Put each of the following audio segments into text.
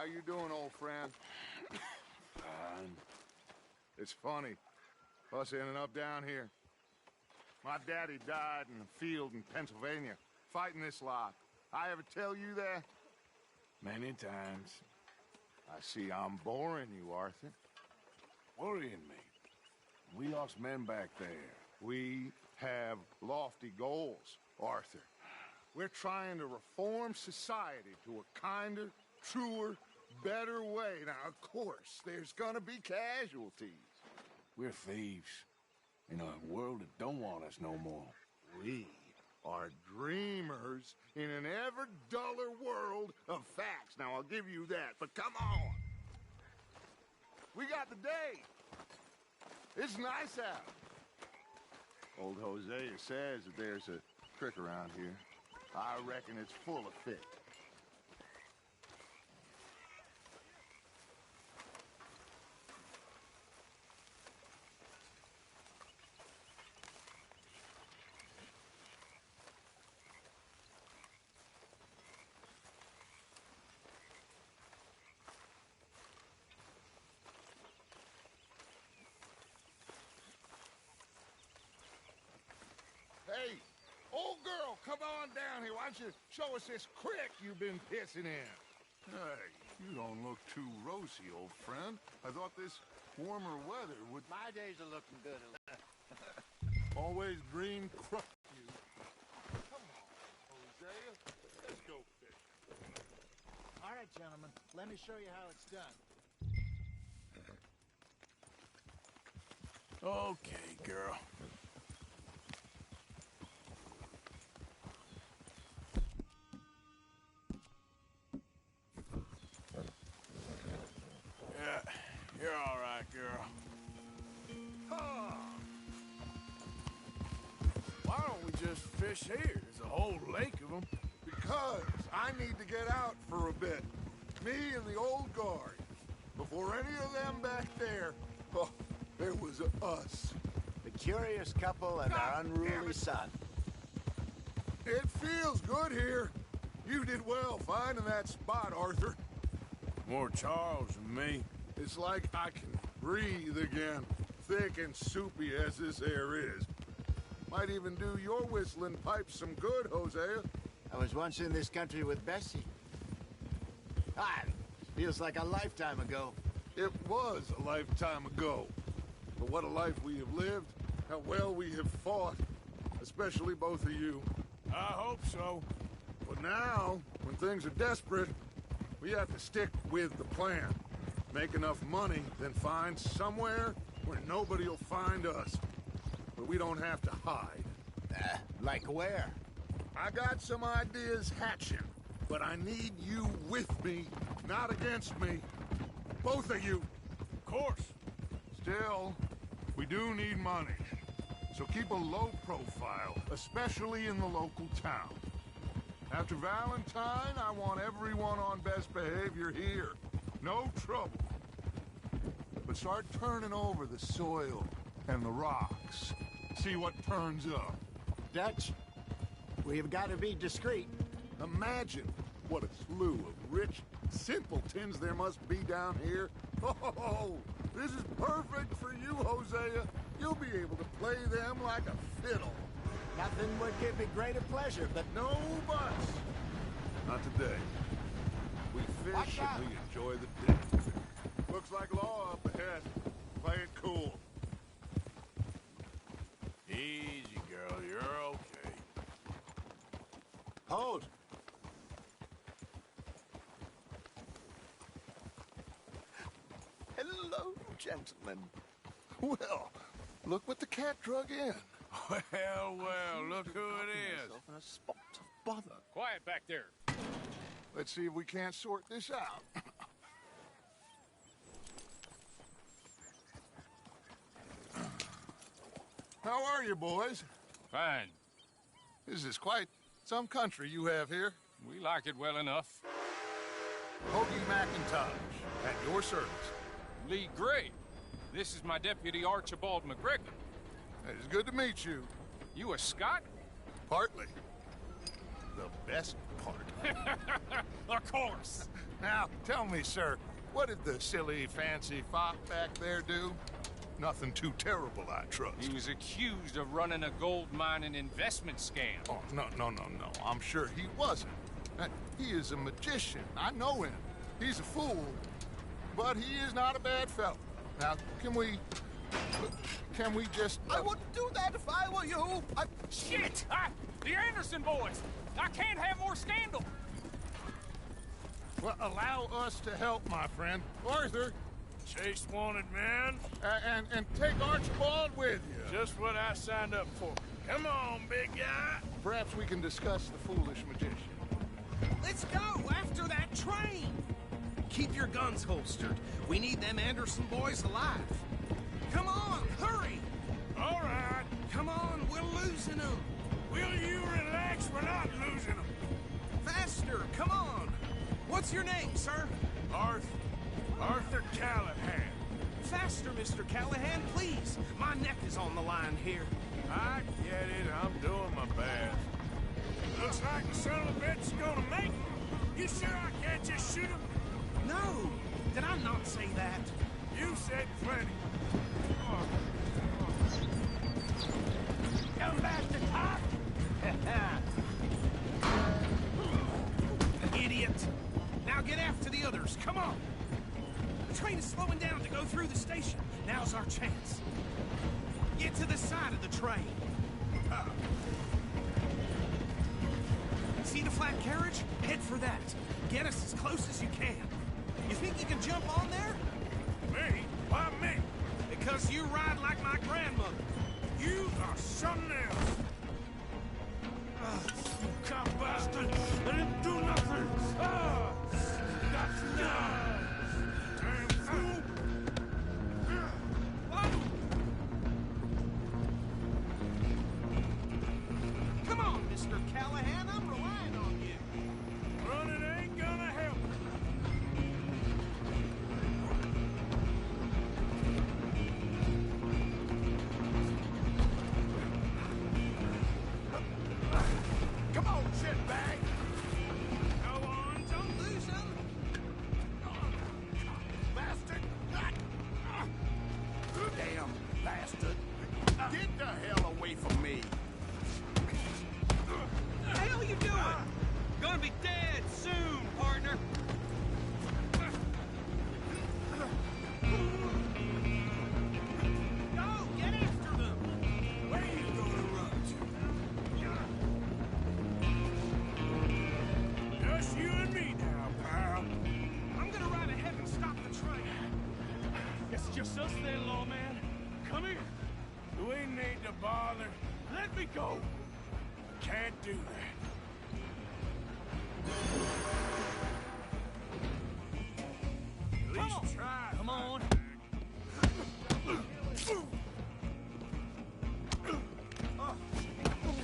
How you doing, old friend? Fine. It's funny, us ending up down here. My daddy died in a field in Pennsylvania, fighting this lot. I ever tell you that? Many times. I see I'm boring you, Arthur. Worrying me. We lost men back there. We have lofty goals, Arthur. We're trying to reform society to a kinder, truer, better way. Now, of course, there's gonna be casualties. We're thieves. In a world that don't want us no more. We are dreamers in an ever duller world of facts. Now, I'll give you that, but come on. We got the day. It's nice out. Old Hosea says that there's a trick around here. I reckon it's full of fish. Hey, old girl, come on down here. Why don't you show us this creek you've been pissing in? Hey, you don't look too rosy, old friend. I thought this warmer weather would... My days are looking good. Always green crop you. Come on, Hosea. Let's go fishing. All right, gentlemen. Let me show you how it's done. Okay, girl. Yeah, you're all right, girl. Why don't we just fish here? There's a whole lake of them. Because I need to get out for a bit. Me and the old guard. Before any of them back there, oh, there was us. The curious couple and their unruly son. It feels good here. You did well finding that spot, Arthur. More Charles than me. It's like I can breathe again, thick and soupy as this air is. Might even do your whistling pipes some good, Hosea. I was once in this country with Bessie. Feels like a lifetime ago. It was a lifetime ago. But what a life we have lived, how well we have fought, especially both of you. I hope so. But now, when things are desperate, we have to stick with the plan. Make enough money, then find somewhere where nobody will find us. Where we don't have to hide. Like where? I got some ideas hatching, but I need you with me, not against me. Both of you. Of course. Still, we do need money. So keep a low profile, especially in the local town. After Valentine, I want everyone on best behavior here. No trouble. But start turning over the soil and the rocks. See what turns up. Dutch, we've got to be discreet. Imagine what a slew of rich simpletons there must be down here. Oh, this is perfect for you, Hosea. You'll be able to play them like a fiddle. Nothing would give me greater pleasure, but No buts. Not today. We fish Watch out. and we enjoy the day. Looks like law up ahead. Play it cool. Easy, girl. You're okay. hold. Hello, gentlemen. Well, look what the cat drug in. Well, look who it is. Myself in a spot of bother. Quiet back there. Let's see if we can't sort this out. How are you, boys? Fine. This is quite some country you have here. We like it well enough. Hoagie McIntosh, at your service. Lee Gray. This is my deputy Archibald McGregor. It is good to meet you. You a Scot? Partly. the best part. Of course. Now, tell me, sir, what did the silly, fancy fop back there do? Nothing too terrible, I trust. He was accused of running a gold mining investment scam. Oh, no. I'm sure he wasn't. He is a magician. I know him. He's a fool, but he is not a bad fellow. Now, can we just... I wouldn't do that if I were you. Shit! The Anderson boys! I can't have more scandal! Well, allow us to help, my friend. Arthur, Chase wanted man. and take Archibald with you. Just what I signed up for. Come on, big guy. Perhaps we can discuss the foolish magician. Let's go after that train. Keep your guns holstered. We need them Anderson boys alive. Come on, hurry. All right. Come on, we're losing them. Will you relax? We're not losing them. Faster, come on. What's your name, sir? Arthur Callahan. Faster, Mr. Callahan, please. My neck is on the line here. I get it. I'm doing my best. Looks like the son of a bitch is gonna make it. You sure I can't just shoot him? No, did I not say that? You said plenty. Come back to top. Idiot. Now get after the others, come on. The train is slowing down to go through the station. Now's our chance. Get to the side of the train. See the flat carriage? Head for that. Get us as close as you can. You think you can jump on there? Me? Why me? Because you ride like my grandmother. You are something else. You cop bastard! I didn't do nothing! That's now! Damn fool! Come on, Mr. Callahan, I'm relying on you. Running ain't gonna help. Come on, shitbag! Go on, don't lose him. Bastard! Damn bastard. Get the hell away from me. What the hell are you doing? Gonna be dead soon, partner. Go, get after them. Where you gonna run to? Just you and me now, pal. I'm gonna ride ahead and stop the train. It's just us then, lawman. Come here. We need to bother. Let me go. Can't do that. At least try. Come on.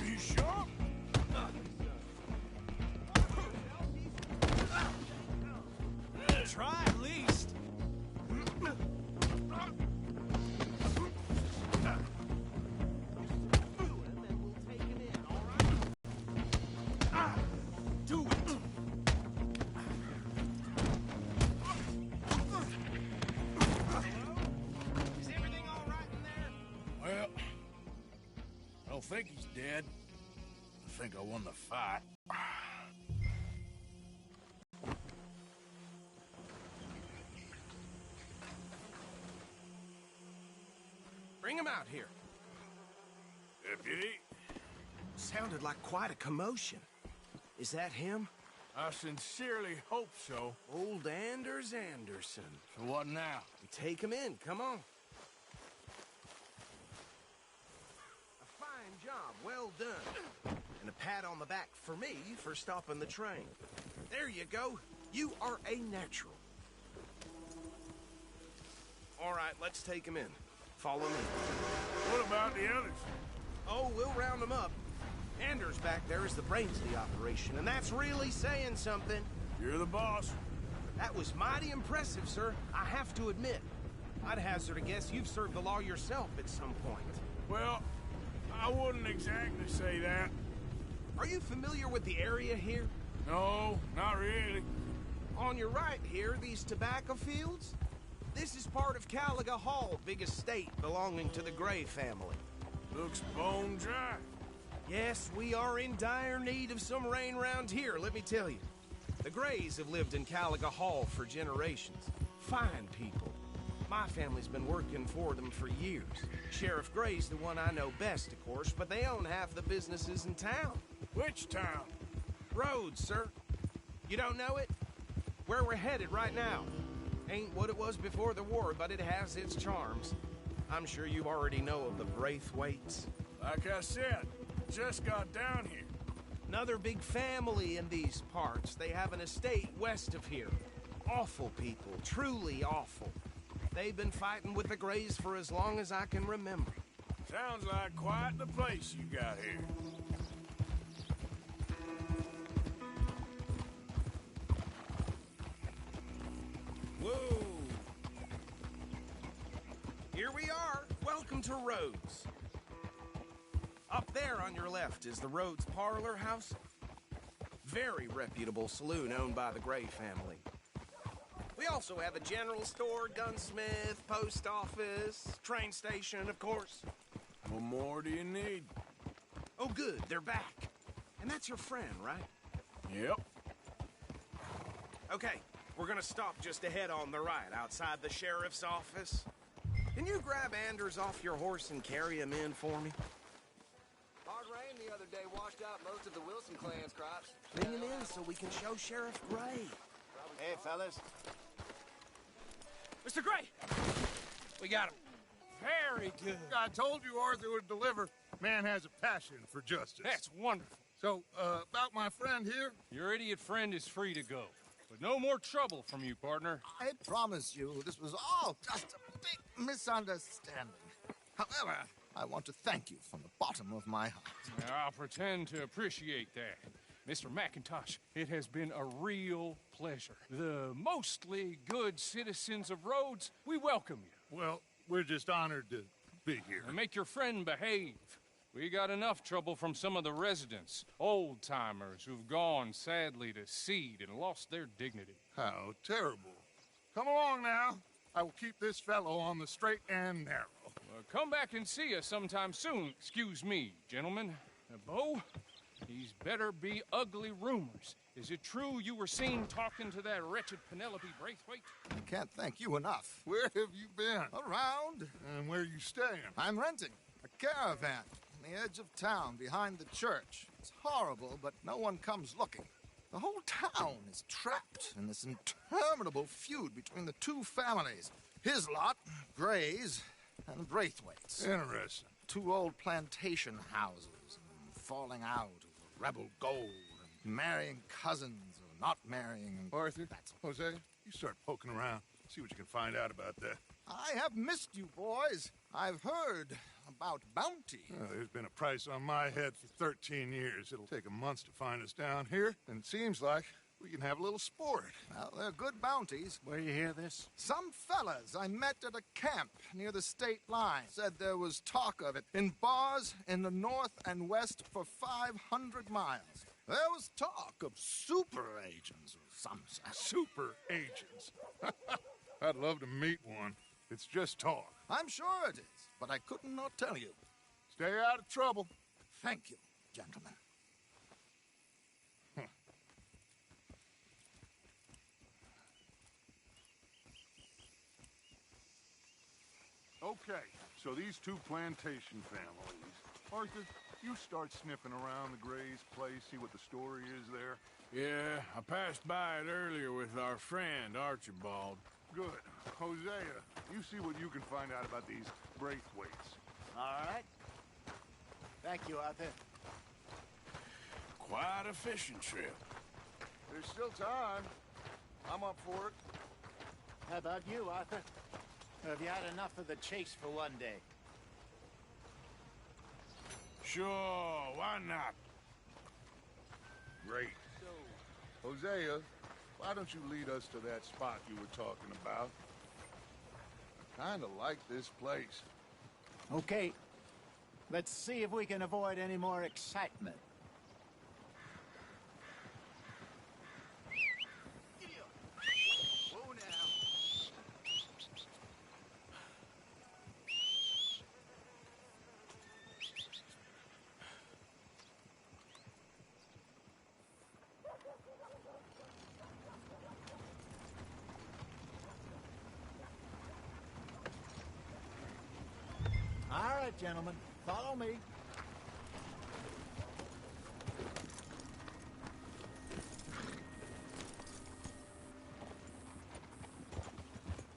You sure? Try at least. Do it. Is everything all right in there? Well, I don't think he's dead. I think I won the fight. Bring him out here. Deputy, Sounded like quite a commotion. Is that him? I sincerely hope so. Old Anders Anderson. So what now? We take him in, come on. A fine job, well done. And a pat on the back for me for stopping the train. There you go. You are a natural. All right, let's take him in. Follow me. What about the others? Oh, we'll round them up. Anders back there is the brains of the operation, and that's really saying something. You're the boss. That was mighty impressive, sir. I have to admit. I'd hazard a guess you've served the law yourself at some point. Well, I wouldn't exactly say that. Are you familiar with the area here? No, not really. On your right here, these tobacco fields? This is part of Caliga Hall, big estate belonging to the Gray family. Looks bone dry. Yes, we are in dire need of some rain round here, let me tell you. The Grays have lived in Caliga Hall for generations. Fine people. My family's been working for them for years. Sheriff Gray's the one I know best, of course, but they own half the businesses in town. Which town? Rhodes, sir. You don't know it? Where we're headed right now. Ain't what it was before the war, but it has its charms. I'm sure you already know of the Braithwaites. Like I said, just got down here. Another big family in these parts. They have an estate west of here. Awful people, truly awful. They've been fighting with the Grays for as long as I can remember. Sounds like quite the place you got here. Whoa! Here we are. Welcome to Rhodes. Up there on your left is the Rhodes Parlor House. Very reputable saloon owned by the Gray family. We also have a general store, gunsmith, post office, train station, of course. What more do you need? Oh, good, they're back. And that's your friend, right? Yep. Okay, we're gonna stop just ahead on the right, outside the sheriff's office. Can you grab Anders off your horse and carry him in for me? Hard rain the other day washed out most of the Wilson clan's crops. Bring him in so we can show Sheriff Gray. Hey, fellas. Mr. Gray! We got him. Very good. I told you Arthur would deliver. Man has a passion for justice. That's wonderful. So, about my friend here? Your idiot friend is free to go. But no more trouble from you, partner. I promise you, this was all just a big misunderstanding. However, I want to thank you from the bottom of my heart. I'll pretend to appreciate that. Mr. McIntosh, it has been a real pleasure. The mostly good citizens of Rhodes, we welcome you. Well, we're just honored to be here. And make your friend behave. We got enough trouble from some of the residents, old-timers who've gone, sadly, to seed and lost their dignity. How terrible. Come along now. I will keep this fellow on the straight and narrow. Well, come back and see us sometime soon. Excuse me, gentlemen. Bo, these better be ugly rumors. Is it true you were seen talking to that wretched Penelope Braithwaite? I can't thank you enough. Where have you been? Around. And where you staying? I'm renting a caravan on the edge of town behind the church. It's horrible, but no one comes looking. The whole town is trapped in this interminable feud between the two families. His lot, Gray's, and the Braithwaites. Interesting. Two old plantation houses, falling out over rebel gold, and marrying cousins or not marrying. Arthur, Jose, you start poking around. See what you can find out about that. I have missed you, boys. I've heard about bounty. There's been a price on my head for 13 years. It'll take a month to find us down here, and it seems like we can have a little sport. Well, they're good bounties. Where you hear this? Some fellas I met at a camp near the state line said there was talk of it in bars in the north and west for 500 miles. There was talk of super agents or some such. Super agents. I'd love to meet one. It's just talk. I'm sure it is, but I could not tell you. Stay out of trouble. Thank you, gentlemen. Okay, so these two plantation families. Arthur, you start sniffing around the Gray's place, see what the story is there. Yeah, I passed by it earlier with our friend, Archibald. Good. Hosea, you see what you can find out about these Braithwaites. All right. Thank you, Arthur. Quite a fishing trip. There's still time. I'm up for it. How about you, Arthur? Or have you had enough of the chase for one day? Sure, why not? Great. Hosea, why don't you lead us to that spot you were talking about? I kinda like this place. Okay. Let's see if we can avoid any more excitement. gentlemen. Follow me.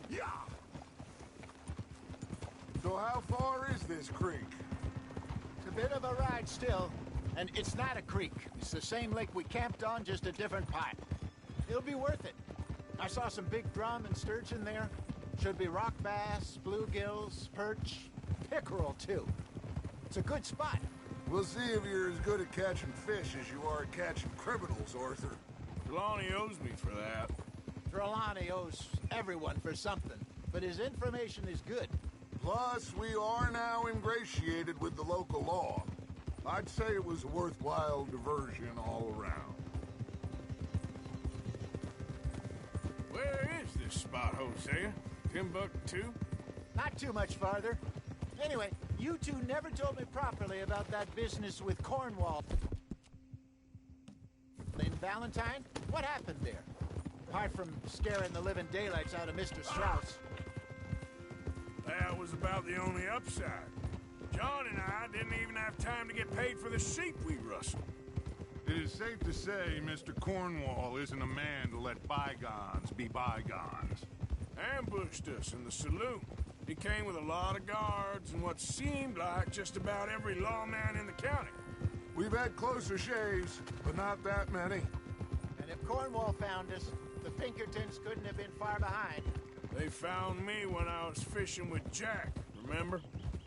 Yeah. So how far is this creek? It's a bit of a ride still. And it's not a creek. It's the same lake we camped on, just a different part. It'll be worth it. I saw some big drum and sturgeon there. Should be rock bass, bluegills, perch, pickerel, too. It's a good spot. We'll see if you're as good at catching fish as you are at catching criminals, Arthur. Trelawney owes me for that. Trelawney owes everyone for something, but his information is good. Plus, we are now ingratiated with the local law. I'd say it was a worthwhile diversion all around. Where is this spot, Hosea? Timbuktu? Not too much farther. Anyway, you two never told me properly about that business with Cornwall. In Valentine? What happened there? Apart from scaring the living daylights out of Mr. Strauss. That was about the only upside. John and I didn't even have time to get paid for the sheep we rustled. It is safe to say Mr. Cornwall isn't a man to let bygones be bygones. Ambushed us in the saloon. He came with a lot of guards and what seemed like just about every lawman in the county. We've had closer shaves, but not that many. And if Cornwall found us, the Pinkertons couldn't have been far behind. They found me when I was fishing with Jack, remember?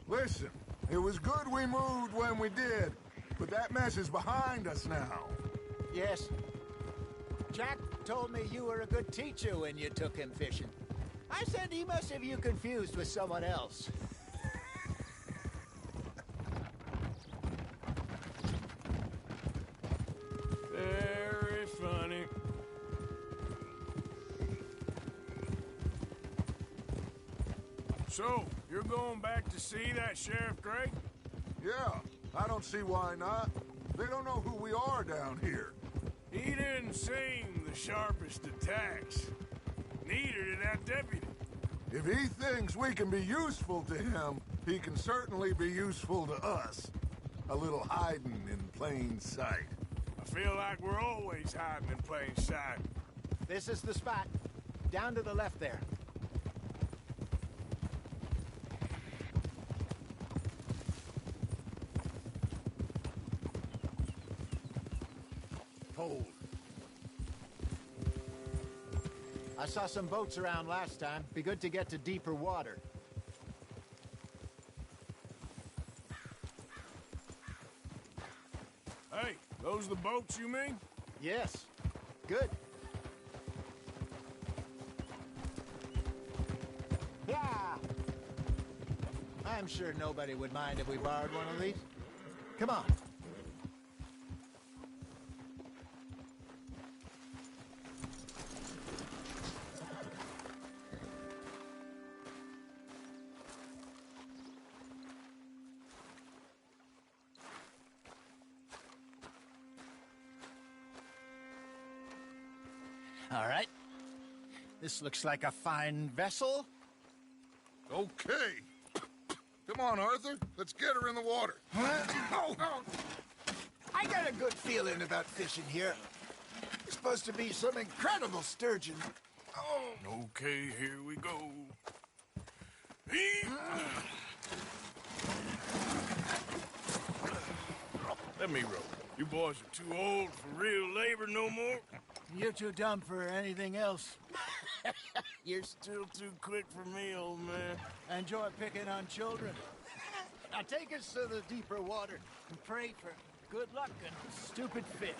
Listen, it was good we moved when we did, but that mess is behind us now. Yes. Jack told me you were a good teacher when you took him fishing. I said he must have you confused with someone else. Very funny. So, you're going back to see that Sheriff Gray? Yeah, I don't see why not. They don't know who we are down here. He didn't seem the sharpest attacks. Neither did that deputy. If he thinks we can be useful to him, he can certainly be useful to us. A little hiding in plain sight. I feel like we're always hiding in plain sight. This is the spot. Down to the left there. Hold. I saw some boats around last time. Be good to get to deeper water. Hey, those the boats you mean? Yes. Good. Yeah! I'm sure nobody would mind if we borrowed one of these. Come on. All right. This looks like a fine vessel. Okay. Come on, Arthur. Let's get her in the water. Oh, I got a good feeling about fishing here. It's supposed to be some incredible sturgeon. Oh. Okay, here we go. Let me row. You boys are too old for real labor no more. You're too dumb for anything else. You're still too quick for me, old man. Enjoy picking on children. Now take us to the deeper water and pray for good luck and stupid fish.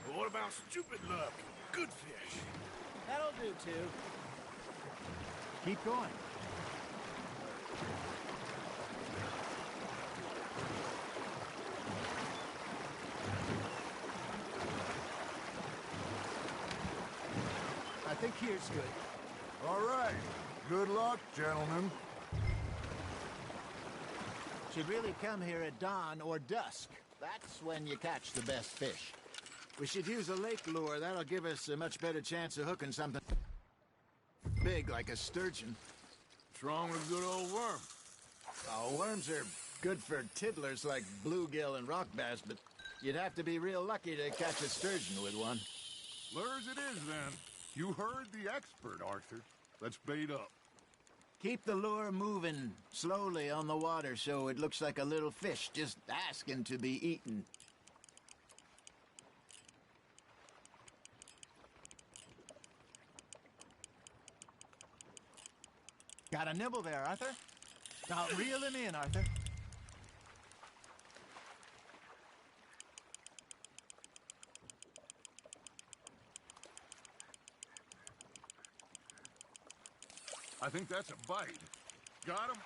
But what about stupid luck and good fish? That'll do, too. Keep going. I think here's good. All right. Good luck, gentlemen. Should really come here at dawn or dusk. That's when you catch the best fish. We should use a lake lure. That'll give us a much better chance of hooking something big like a sturgeon. What's wrong with a good old worm? Oh, worms are good for tiddlers like bluegill and rock bass, but you'd have to be real lucky to catch a sturgeon with one. Lures it is, then. You heard the expert, Arthur. Let's bait up. Keep the lure moving slowly on the water so it looks like a little fish just asking to be eaten. Got a nibble there, Arthur? Now reel him in, Arthur. I think that's a bite. Got him?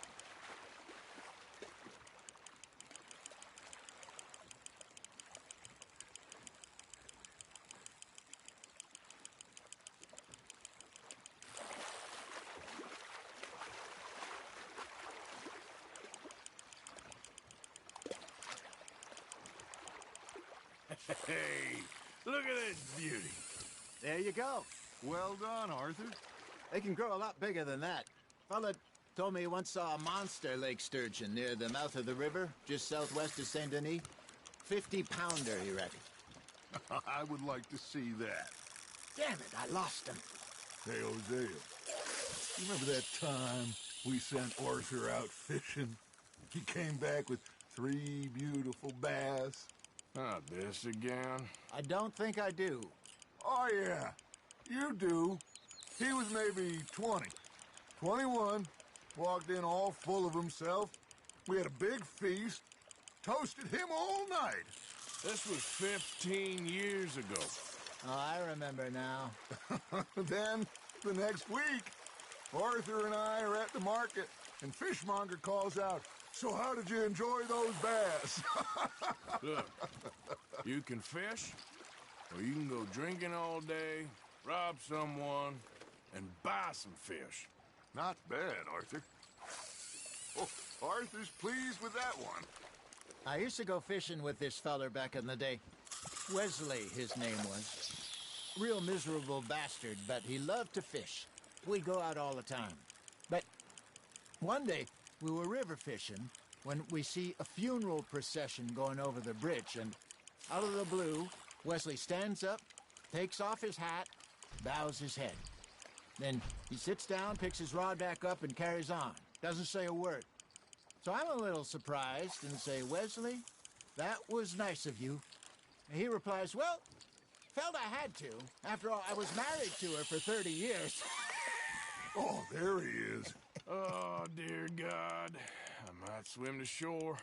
Hey, look at this beauty. There you go. Well done, Arthur. They can grow a lot bigger than that. Fella told me he once saw a monster lake sturgeon near the mouth of the river, just southwest of Saint Denis. 50-pounder, he reckoned. I would like to see that. Damn it, I lost him. Hey, Hosea, you remember that time we sent Arthur out fishing? He came back with 3 beautiful bass. Not this again. I don't think I do. Oh, yeah, you do. He was maybe 20, 21, walked in all full of himself. We had a big feast, toasted him all night. This was 15 years ago. Oh, I remember now. Then, the next week, Arthur and I are at the market, and Fishmonger calls out, "So how did you enjoy those bass?" Look, you can fish, or you can go drinking all day, rob someone, and buy some fish. Not bad, Arthur. Oh, Arthur's pleased with that one. I used to go fishing with this feller back in the day. Wesley, his name was. Real miserable bastard, but he loved to fish. We'd go out all the time. But one day, we were river fishing when we see a funeral procession going over the bridge, and out of the blue, Wesley stands up, takes off his hat, bows his head. Then he sits down, picks his rod back up, and carries on. Doesn't say a word. So I'm a little surprised and say, "Wesley, that was nice of you." And he replies, "Well, felt I had to. After all, I was married to her for 30 years. Oh, there he is. Oh, dear God. I might swim to shore.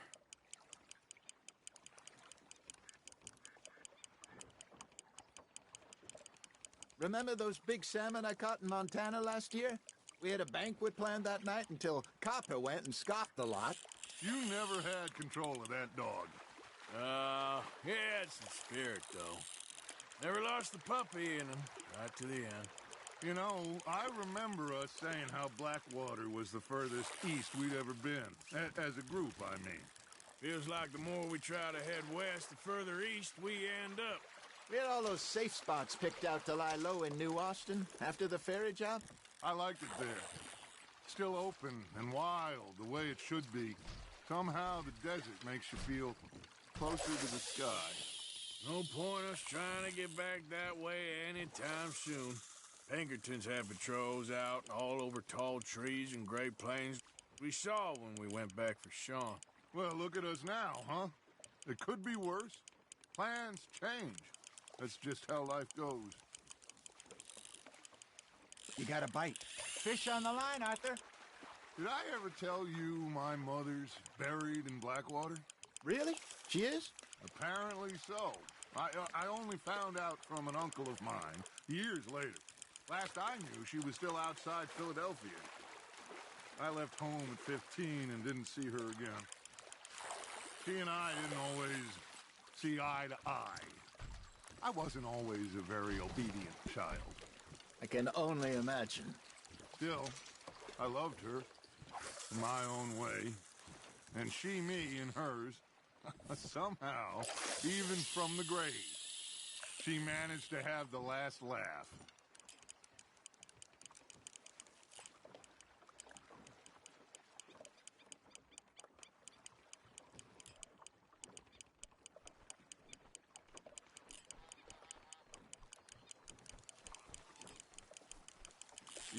Remember those big salmon I caught in Montana last year? We had a banquet planned that night until Copper went and scoffed the lot. You never had control of that dog. He had some spirit, though. Never lost the puppy in him, right to the end. You know, I remember us saying how Blackwater was the furthest east we'd ever been. As a group, I mean. Feels like the more we try to head west, the further east we end up. We had all those safe spots picked out to lie low in New Austin after the ferry job. I liked it there. Still open and wild, the way it should be. Somehow the desert makes you feel closer to the sky. No point us trying to get back that way anytime soon. Pinkertons had patrols out all over tall trees and Great Plains. We saw when we went back for Sean. Well, look at us now, huh? It could be worse. Plans change. That's just how life goes. You got a bite. Fish on the line, Arthur. Did I ever tell you my mother's buried in Blackwater? Really? She is? Apparently so. I only found out from an uncle of mine years later. Last I knew, she was still outside Philadelphia. I left home at 15 and didn't see her again. She and I didn't always see eye to eye. I wasn't always a very obedient child. I can only imagine. Still, I loved her in my own way, and she me in hers. Somehow, even from the grave, she managed to have the last laugh.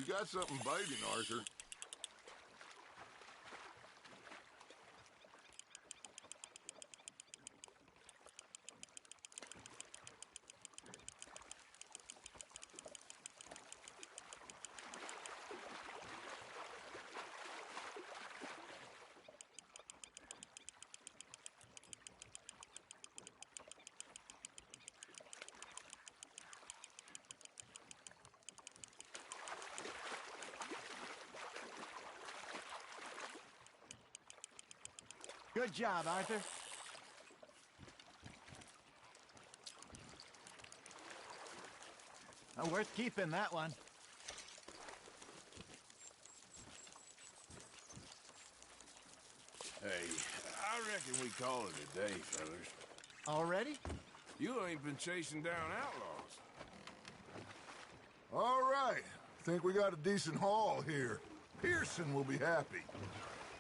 You got something biting, Arthur. Good job, Arthur. Worth keeping, that one. Hey, I reckon we call it a day, fellas. Already? You ain't been chasing down outlaws. All right. Think we got a decent haul here. Pearson will be happy.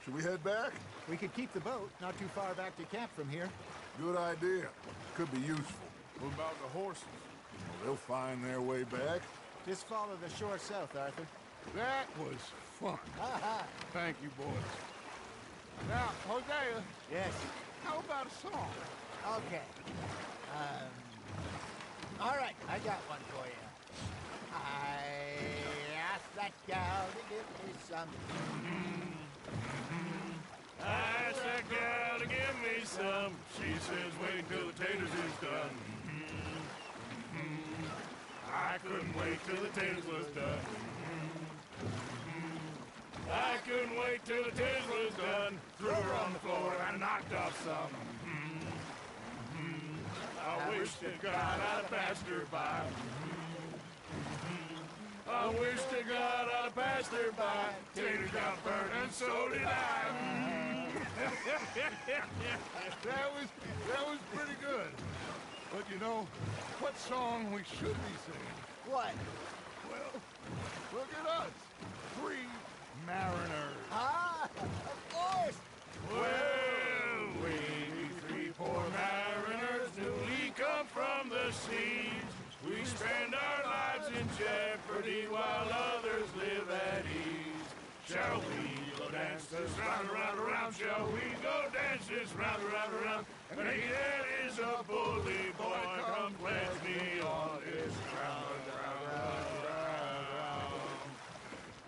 Should we head back? We could keep the boat not too far back to camp from here. Good idea. Could be useful. What about the horses? Well, they'll find their way back. Just follow the shore south, Arthur. That was fun. Thank you, boys. Now, Hosea, Yes. how about a song? Okay. All right, I got one for you. I asked that gal to give me some. I asked that gal to give me some. She says, wait till the taters is done. I couldn't wait till the taters was done. I couldn't wait till the taters was done. Threw her on the floor and I knocked off some. I wish to God I'd have passed her by. I wish to God I'd have passed her by. Taters got burnt and so did I. That was pretty good. But you know, what song we should be singing? What? Well, look at us. 3 mariners. Ah, of course. Well, we 3 poor mariners newly come from the seas. We spend our lives in jeopardy while others live at ease. Shall we go dance this round, around, around? Shall we go dance this round, around, around? And he that is a bully boy, come pledge me on this ground, ground.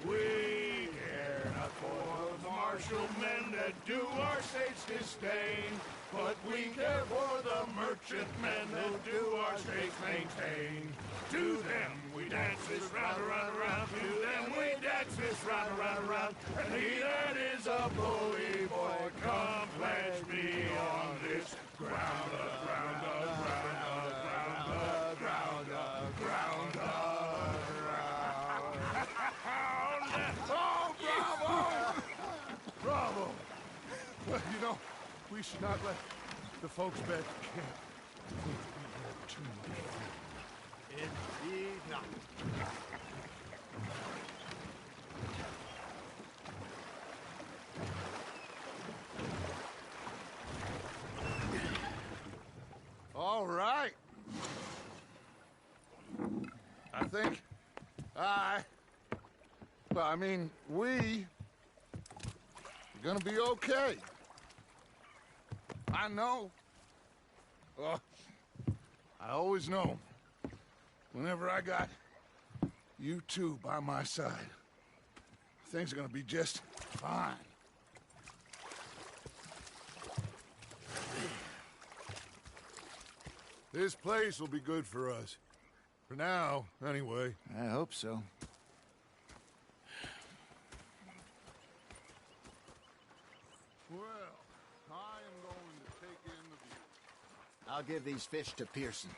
We care not for the martial men that do our states disdain, but we care for the merchant men that do our states maintain. To them we dance this round, around, around. To them we dance this round, around, around. And he that is a bully boy, come pledge me on this ground, ground, ground, ground, ground, ground, ground. Oh, bravo! Bravo! Well, you know, we should not let the folks back at camp think we know too much. Indeed not. All right. I think we are gonna be okay. I know. I always know. Whenever I got you two by my side, things are gonna be just fine. This place will be good for us. For now, anyway. I hope so. Well, I am going to take in the view. I'll give these fish to Pearson.